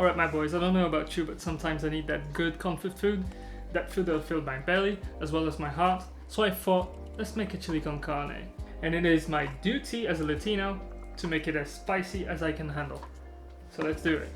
Alright my boys, I don't know about you, but sometimes I need that good comfort food. That food that'll fill my belly as well as my heart. So I thought, let's make a chili con carne. And it is my duty as a Latino to make it as spicy as I can handle. So let's do it.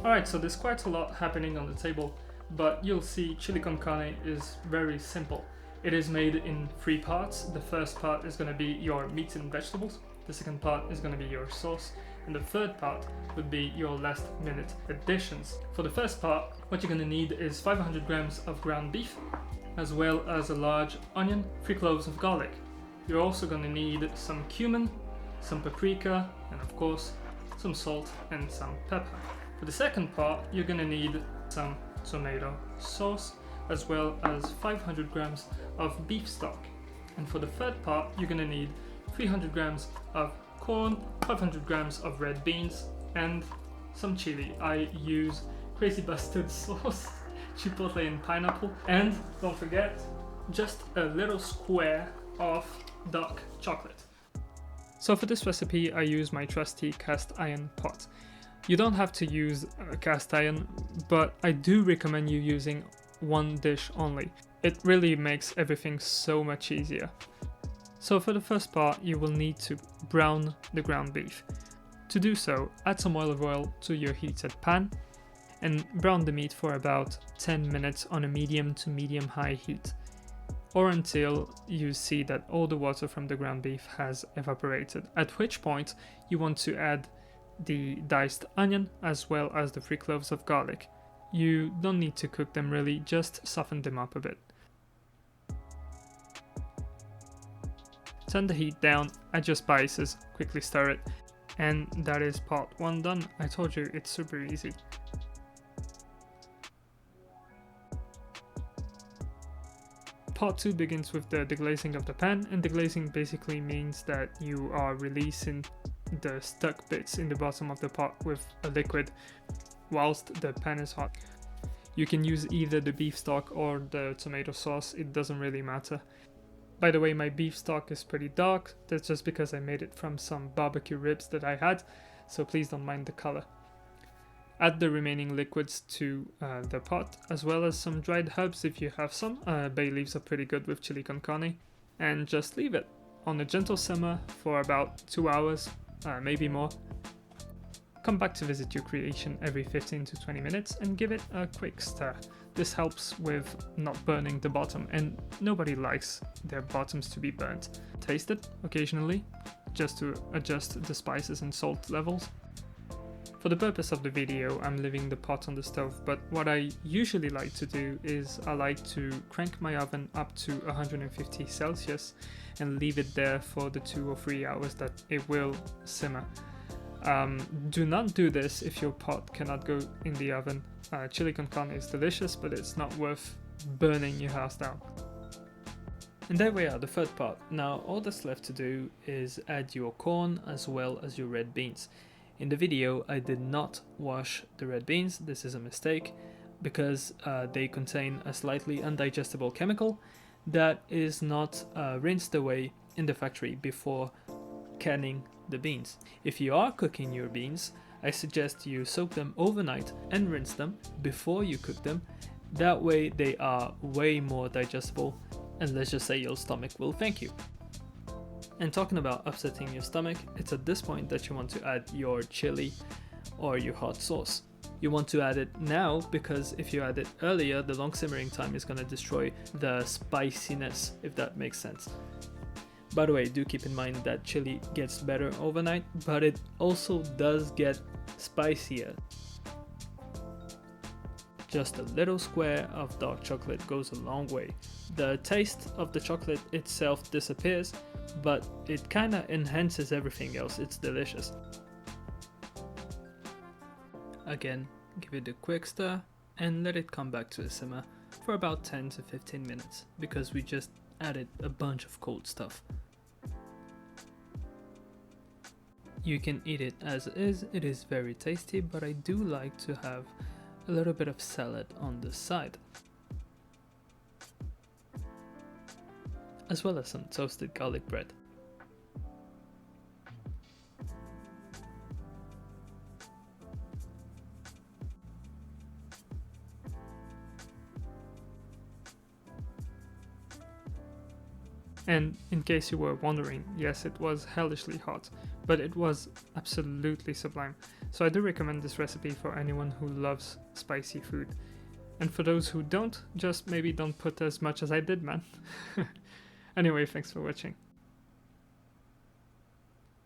Alright, so there's quite a lot happening on the table, but you'll see chili con carne is very simple. It is made in 3 parts. The first part is going to be your meats and vegetables, the second part is going to be your sauce, and the third part would be your last minute additions. For the first part, what you're going to need is 500 grams of ground beef, as well as a large onion, 3 cloves of garlic. You're also going to need some cumin, some paprika, and of course some salt and some pepper. For the second part, you're going to need some tomato sauce, as well as 500 grams of beef stock. And for the third part, you're going to need 300 grams of corn, 500 grams of red beans, and some chili. I use crazy bustard sauce, chipotle and pineapple, and don't forget, just a little square of dark chocolate. So for this recipe, I use my trusty cast iron pot. You don't have to use a cast iron, but I do recommend you using one dish only. It really makes everything so much easier. So for the first part, you will need to brown the ground beef. To do so, add some olive oil to your heated pan and brown the meat for about 10 minutes on a medium to medium high heat, or until you see that all the water from the ground beef has evaporated, at which point you want to add the diced onion as well as the 3 cloves of garlic. You don't need to cook them really, just soften them up a bit. Turn the heat down, add your spices, quickly stir it, and that is part 1 done. I told you, it's super easy. Part 2 begins with the deglazing of the pan, and deglazing basically means that you are releasing the stuck bits in the bottom of the pot with a liquid whilst the pan is hot. You can use either the beef stock or the tomato sauce, it doesn't really matter. By the way, my beef stock is pretty dark, that's just because I made it from some barbecue ribs that I had, so please don't mind the color. Add the remaining liquids to the pot, as well as some dried herbs if you have some. Bay leaves are pretty good with chili con carne. And just leave it on a gentle simmer for about 2 hours, maybe more. Come back to visit your creation every 15 to 20 minutes and give it a quick stir. This helps with not burning the bottom, and nobody likes their bottoms to be burnt. Taste it occasionally, just to adjust the spices and salt levels. For the purpose of the video, I'm leaving the pot on the stove, but what I usually like to do is I like to crank my oven up to 150 Celsius and leave it there for the 2 or 3 hours that it will simmer. Do not do this if your pot cannot go in the oven. Chili con carne is delicious, but it's not worth burning your house down. And there we are, the third part. Now all that's left to do is add your corn as well as your red beans. In the video, I did not wash the red beans. This is a mistake because they contain a slightly undigestible chemical that is not rinsed away in the factory before canning the beans. If you are cooking your beans, I suggest you soak them overnight and rinse them before you cook them. That way they are way more digestible, and let's just say your stomach will thank you. And talking about upsetting your stomach, it's at this point that you want to add your chili or your hot sauce. You want to add it now because if you add it earlier, the long simmering time is going to destroy the spiciness, if that makes sense. By the way, do keep in mind that chili gets better overnight, but it also does get spicier. Just a little square of dark chocolate goes a long way. The taste of the chocolate itself disappears, but it kinda enhances everything else. It's delicious. Again, give it a quick stir and let it come back to a simmer for about 10 to 15 minutes because we just added a bunch of cold stuff. You can eat it as is, it is very tasty, but I do like to have a little bit of salad on the side, as well as some toasted garlic bread. And in case you were wondering, yes, it was hellishly hot, but it was absolutely sublime. So I do recommend this recipe for anyone who loves spicy food. And for those who don't, just maybe don't put as much as I did, man. Anyway, thanks for watching.